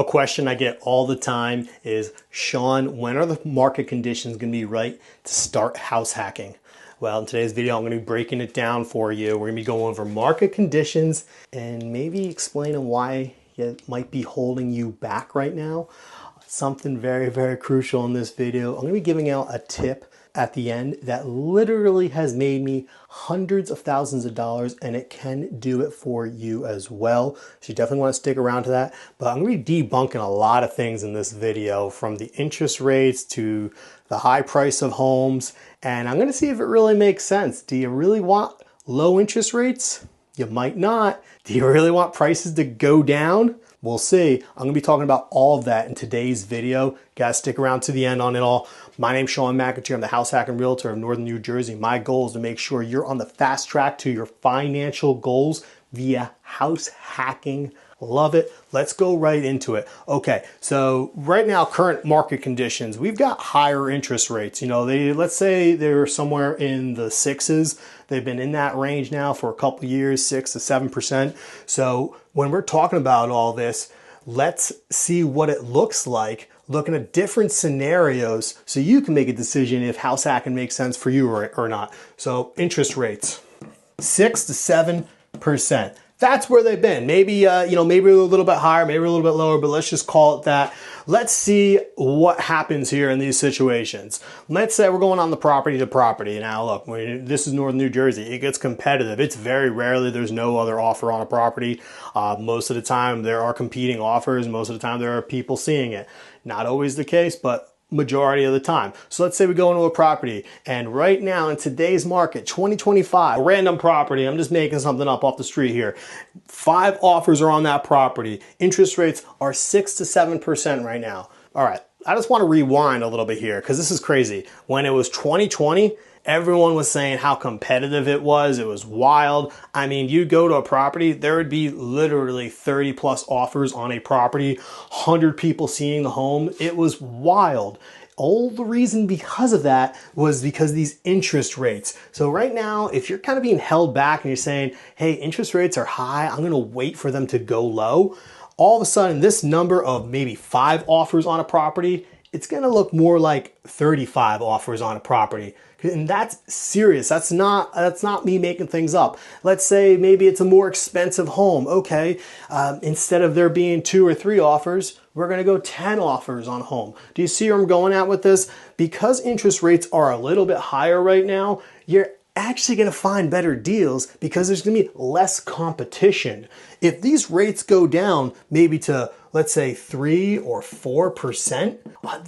A question I get all the time is, Sean, when are the market conditions going to be right to start house hacking? Well, in today's video, I'm going to be breaking it down for you. We're going to be going over market conditions and maybe explaining why it might be holding you back right now. Something very, very crucial in this video. I'm going to be giving out a tip at the end that literally has made me hundreds of thousands of dollars, and it can do it for you as well. So you definitely want to stick around to that. But I'm going to be debunking a lot of things in this video, from the interest rates to the high price of homes, and I'm going to see if it really makes sense. Do you really want low interest rates? You might not. Do you really want prices to go down? We'll see. I'm going to be talking about all of that in today's video. Guys, stick around to the end on it all. My name's Sean McAteer. I'm the house hacking realtor of Northern New Jersey. My goal is to make sure you're on the fast track to your financial goals via house hacking. Love it. Let's go right into it. Okay, so right now, current market conditions, we've got higher interest rates. You know, let's say they're somewhere in the sixes. They've been in that range now for a couple of years, 6 to 7%. So when we're talking about all this, let's see what it looks like, looking at different scenarios so you can make a decision if house hacking makes sense for you or not. So interest rates, 6 to 7%. That's where they've been. Maybe, maybe a little bit higher, maybe a little bit lower, but let's just call it that. Let's see what happens here in these situations. Let's say we're going on the property to property. Now, look, this is Northern New Jersey. It gets competitive. It's very rarely there's no other offer on a property. Most of the time there are competing offers. Most of the time there are people seeing it. Not always the case, but majority of the time. So let's say we go into a property, and right now in today's market, 2025, a random property, I'm just making something up off the street here, 5 offers are on that property. Interest rates are 6 to 7% right now. All right, I just want to rewind a little bit here because this is crazy. When it was 2020, everyone was saying how competitive it was. It was wild. I mean, you go to a property, there would be literally 30 plus offers on a property, 100 people seeing the home. It was wild. All the reason because of that was because these interest rates. So right now, if you're kind of being held back and you're saying, hey, interest rates are high, I'm going to wait for them to go low. All of a sudden, this number of maybe 5 offers on a property, it's going to look more like 35 offers on a property. And that's serious. That's not me making things up. Let's say maybe it's a more expensive home. Okay, instead of there being 2 or 3 offers, we're going to go 10 offers on a home. Do you see where I'm going at with this? Because interest rates are a little bit higher right now, you're actually going to find better deals because there's going to be less competition. If these rates go down maybe to, let's say, 3 or 4%,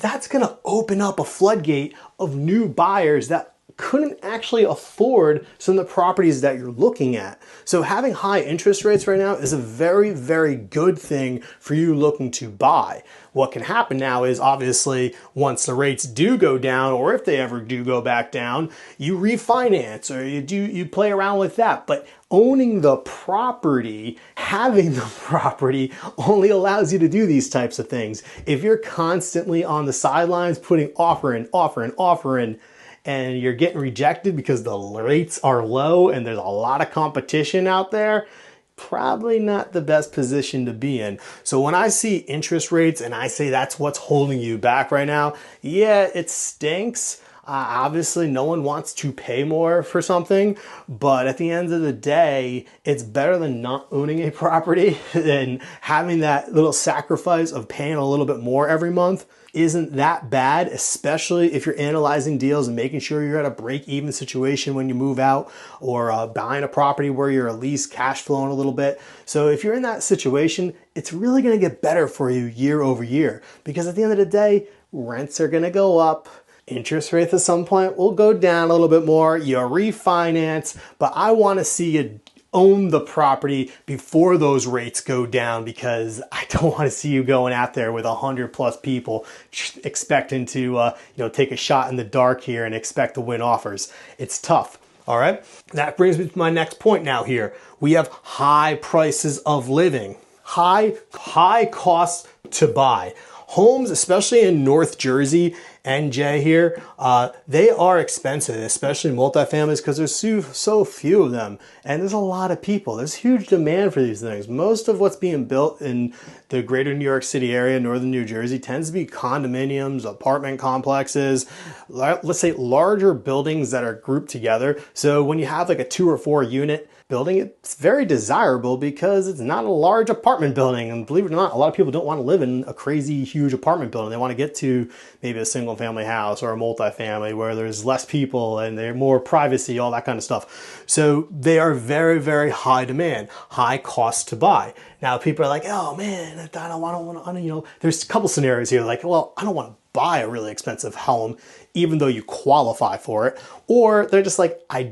that's going to open up a floodgate of new buyers that couldn't actually afford some of the properties that you're looking at. So having high interest rates right now is a very, very good thing for you looking to buy. What can happen now is, obviously, once the rates do go down, or if they ever do go back down, you refinance or you play around with that. But owning the property, having the property, only allows you to do these types of things. If you're constantly on the sidelines putting offer in, and you're getting rejected because the rates are low and there's a lot of competition out there, probably not the best position to be in. So when I see interest rates and I say that's what's holding you back right now, yeah, it stinks. Obviously, no one wants to pay more for something, but at the end of the day, it's better than not owning a property and having that little sacrifice of paying a little bit more every month. Isn't that bad, especially if you're analyzing deals and making sure you're at a break-even situation when you move out, or buying a property where you're at least cash flowing a little bit. So if you're in that situation, it's really going to get better for you year over year, because at the end of the day, rents are going to go up. Interest rates at some point will go down a little bit more. You refinance, but I want to see you own the property before those rates go down, because I don't want to see you going out there with 100 plus people expecting to take a shot in the dark here and expect to win offers. It's tough. All right. That brings me to my next point now here. We have high prices of living, high costs to buy. Homes, especially in North Jersey, NJ here, they are expensive, especially multifamilies, because there's so few of them. And there's a lot of people. There's huge demand for these things. Most of what's being built in the greater New York City area, northern New Jersey, tends to be condominiums, apartment complexes, let's say larger buildings that are grouped together. So when you have like a 2 or 4 unit building, it's very desirable because it's not a large apartment building. And believe it or not, a lot of people don't want to live in a crazy huge apartment building. They want to get to maybe a single family house or a multifamily where there's less people and they're more privacy, all that kind of stuff. So they are very, very high demand, high cost to buy. Now people are like, oh man, I don't want to, you know, there's a couple scenarios here like, well, I don't want to buy a really expensive home even though you qualify for it, or they're just like, I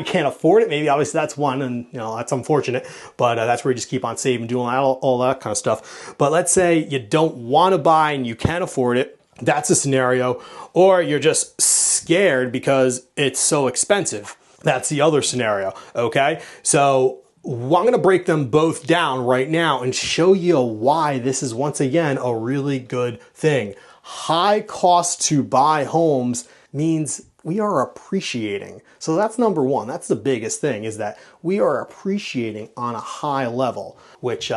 can't afford it. Maybe obviously that's one, and you know, that's unfortunate, but that's where you just keep on saving, doing all that kind of stuff. But let's say you don't want to buy and you can afford it. That's a scenario. Or you're just scared because it's so expensive. That's the other scenario. Okay. So I'm going to break them both down right now and show you why this is once again a really good thing. High cost to buy homes means we are appreciating. So that's number one. That's the biggest thing, is that we are appreciating on a high level, which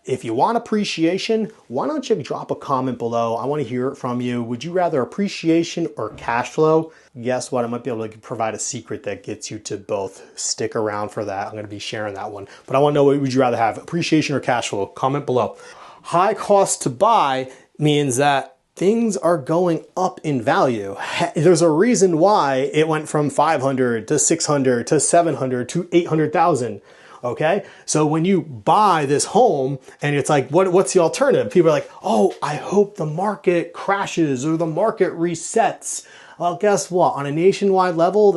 if you want appreciation, why don't you drop a comment below? I want to hear it from you. Would you rather appreciation or cash flow? Guess what? I might be able to provide a secret that gets you to both. Stick around for that. I'm going to be sharing that one. But I want to know, what would you rather have, appreciation or cash flow? Comment below. High cost to buy means that things are going up in value. There's a reason why it went from 500 to 600 to 700 to 800,000. Okay, so when you buy this home and it's like, what's the alternative? People are like, oh, I hope the market crashes or the market resets. Well, guess what? On a nationwide level,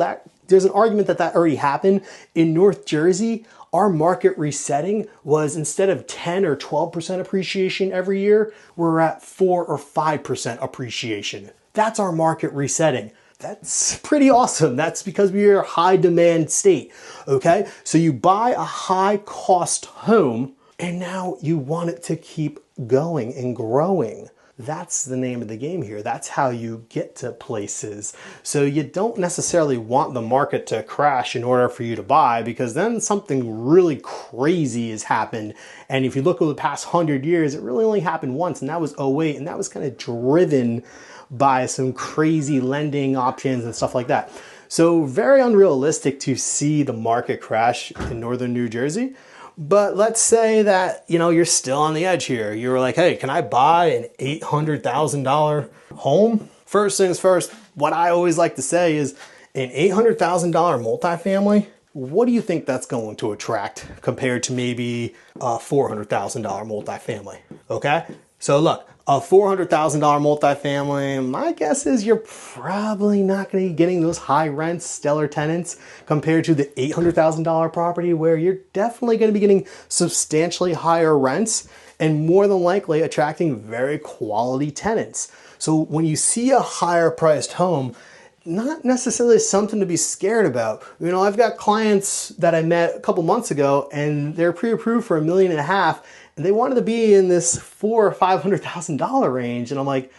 there's an argument that already happened. In North Jersey, our market resetting was, instead of 10 or 12% appreciation every year, we're at 4 or 5% appreciation. That's our market resetting. That's pretty awesome. That's because we are a high demand state. Okay, so you buy a high cost home and now you want it to keep going and growing. That's the name of the game here. That's how you get to places. So you don't necessarily want the market to crash in order for you to buy, because then something really crazy has happened. And if you look over the past 100 years, it really only happened once, and that was 08, and that was kind of driven by some crazy lending options and stuff like that. So very unrealistic to see the market crash in northern New Jersey. But let's say that, you know, you're still on the edge here. You're like, hey, can I buy an $800,000 home? First things first, what I always like to say is an $800,000 multifamily, what do you think that's going to attract compared to maybe a $400,000 multifamily? Okay, so look, a $400,000 multifamily, my guess is you're probably not going to be getting those high rents, stellar tenants, compared to the $800,000 property, where you're definitely going to be getting substantially higher rents and more than likely attracting very quality tenants. So when you see a higher priced home, not necessarily something to be scared about. You know, I've got clients that I met a couple months ago and they're pre-approved for $1.5 million, and they wanted to be in this $400,000 or $500,000 range. And I'm like,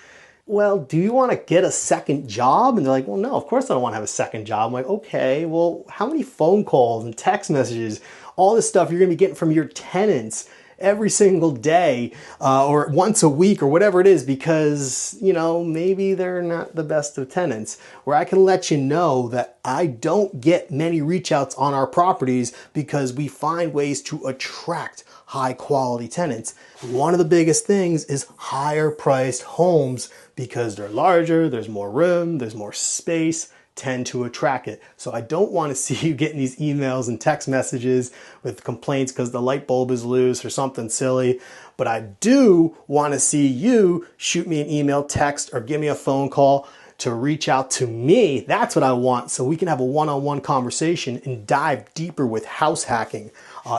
well, do you want to get a second job? And they're like, well, no, of course I don't want to have a second job. I'm like, okay, well, how many phone calls and text messages, all this stuff you're going to be getting from your tenants every single day or once a week or whatever it is, because, you know, maybe they're not the best of tenants, where I can let you know that I don't get many reach outs on our properties because we find ways to attract high quality tenants. One of the biggest things is higher priced homes, because they're larger, there's more room, there's more space, tend to attract it. So I don't want to see you getting these emails and text messages with complaints because the light bulb is loose or something silly. But I do want to see you shoot me an email, text, or give me a phone call to reach out to me. That's what I want, so we can have a one-on-one conversation and dive deeper with house hacking.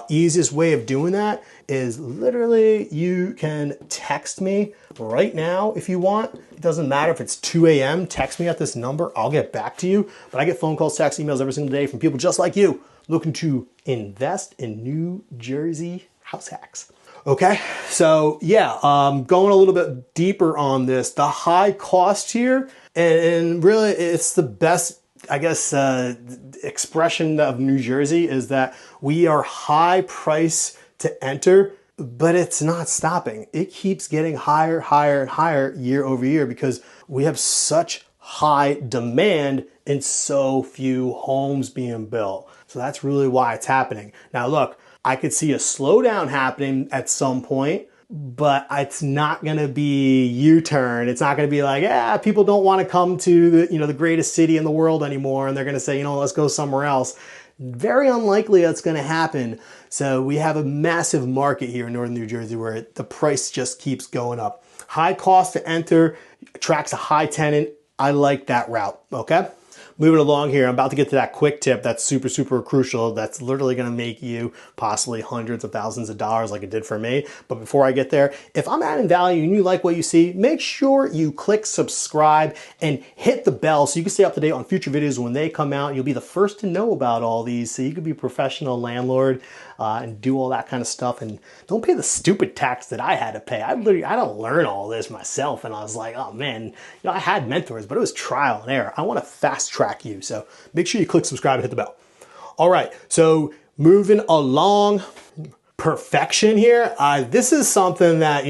Easiest way of doing that is literally you can text me right now if you want. It doesn't matter if it's 2 a.m. Text me at this number. I'll get back to you. But I get phone calls, text, emails every single day from people just like you looking to invest in New Jersey house hacks. Okay, so yeah, going a little bit deeper on this, the high cost here, and really it's the best, I guess, expression of New Jersey is that we are high price to enter, but it's not stopping. It keeps getting higher, higher, and higher year over year because we have such high demand and so few homes being built. So that's really why it's happening. Now look, I could see a slowdown happening at some point, but it's not going to be U-turn. It's not going to be like, yeah, people don't want to come to the greatest city in the world anymore, and they're going to say, let's go somewhere else. Very unlikely that's going to happen. So we have a massive market here in northern New Jersey where the price just keeps going up. High cost to enter, attracts a high tenant. I like that route, okay? Moving along here, I'm about to get to that quick tip that's super, super crucial. That's literally gonna make you possibly hundreds of thousands of dollars like it did for me. But before I get there, if I'm adding value and you like what you see, make sure you click subscribe and hit the bell so you can stay up to date on future videos when they come out. You'll be the first to know about all these so you can be a professional landlord and do all that kind of stuff. And don't pay the stupid tax that I had to pay. I had to learn all this myself, and I was like, oh man, I had mentors, but it was trial and error. I want to fast track you. So make sure you click subscribe and hit the bell. All right, so moving along, perfection here. This is something that,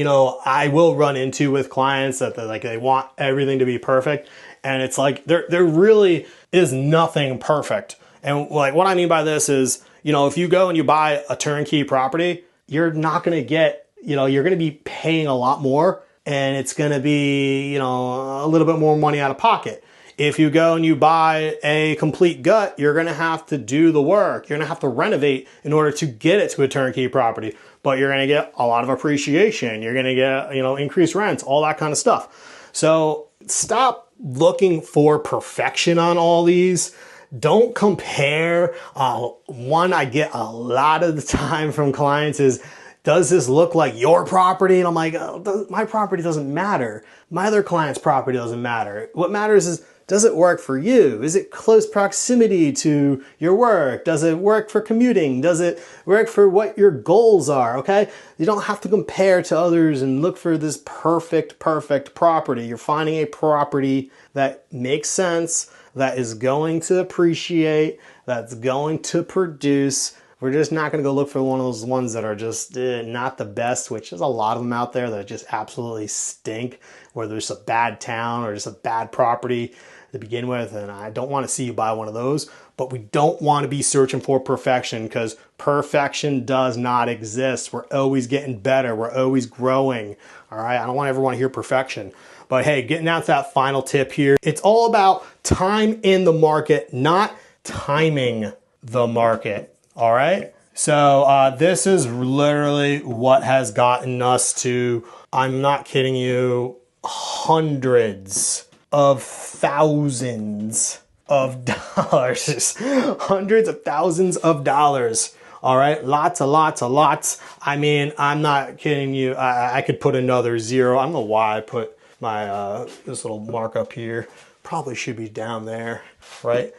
I will run into with clients that they want everything to be perfect. And it's like, there really is nothing perfect. And like, what I mean by this is, if you go and you buy a turnkey property, you're not going to get, you're going to be paying a lot more, and it's going to be, a little bit more money out of pocket. If you go and you buy a complete gut, you're going to have to do the work. You're going to have to renovate in order to get it to a turnkey property, but you're going to get a lot of appreciation. You're going to get, increased rents, all that kind of stuff. So stop looking for perfection on all these. Don't compare. One I get a lot of the time from clients is, does this look like your property? And I'm like, oh, my property doesn't matter. My other client's property doesn't matter. What matters is, does it work for you? Is it close proximity to your work? Does it work for commuting? Does it work for what your goals are? Okay. You don't have to compare to others and look for this perfect property. You're finding a property that makes sense, that is going to appreciate, that's going to produce. We're just not going to go look for one of those ones that are just not the best, which there's a lot of them out there that just absolutely stink, where there's a bad town or just a bad property to begin with. And I don't want to see you buy one of those, but we don't want to be searching for perfection, because perfection does not exist. We're always getting better. We're always growing. All right. I don't want everyone to hear perfection. But hey, getting out to that final tip here, it's all about time in the market, not timing the market. All right. So this is literally what has gotten us to, I'm not kidding you, hundreds of thousands of dollars, hundreds of thousands of dollars. All right. Lots of lots. I mean, I'm not kidding you. I could put another zero. I don't know why I put my this little markup here. Probably should be down there, right?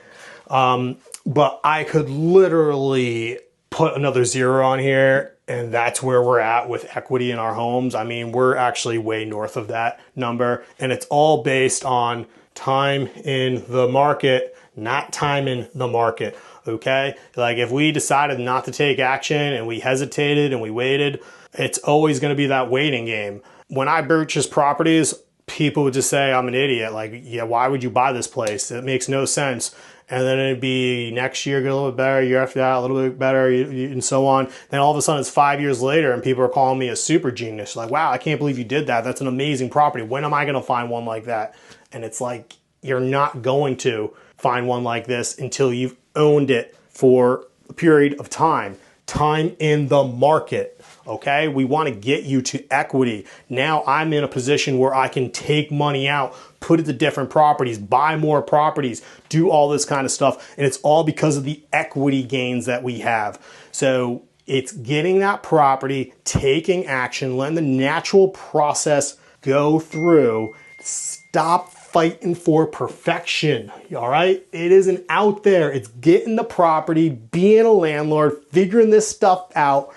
But I could literally put another zero on here, and that's where we're at with equity in our homes. I mean, we're actually way north of that number, and it's all based on time in the market, not time in the market. Okay. Like if we decided not to take action and we hesitated and we waited, it's always going to be that waiting game. When I purchase properties, people would just say I'm an idiot. Like, yeah, why would you buy this place? It makes no sense. And then it'd be next year, get a little bit better, year after that, a little bit better, and so on. Then all of a sudden it's 5 years later and people are calling me a super genius. Like, wow, I can't believe you did that. That's an amazing property. When am I going to find one like that? And it's like, you're not going to find one like this until you've owned it for a period of time. Time in the market. Okay, we want to get you to equity. Now I'm in a position where I can take money out, put it to different properties, buy more properties, do all this kind of stuff. And it's all because of the equity gains that we have. So it's getting that property, taking action, letting the natural process go through. Stop fighting for perfection. All right, it isn't out there. It's getting the property, being a landlord, figuring this stuff out,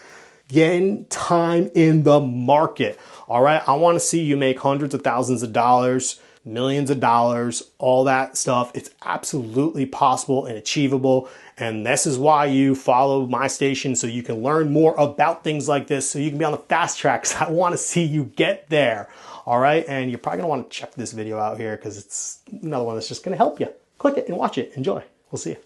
getting time in the market. All right, I want to see you make hundreds of thousands of dollars, millions of dollars, all that stuff. It's absolutely possible and achievable. And this is why you follow my station, so you can learn more about things like this, so you can be on the fast track, because I want to see you get there. All right, and you're probably gonna want to check this video out here, because it's another one that's just gonna help you. Click it and watch it. Enjoy. We'll see you.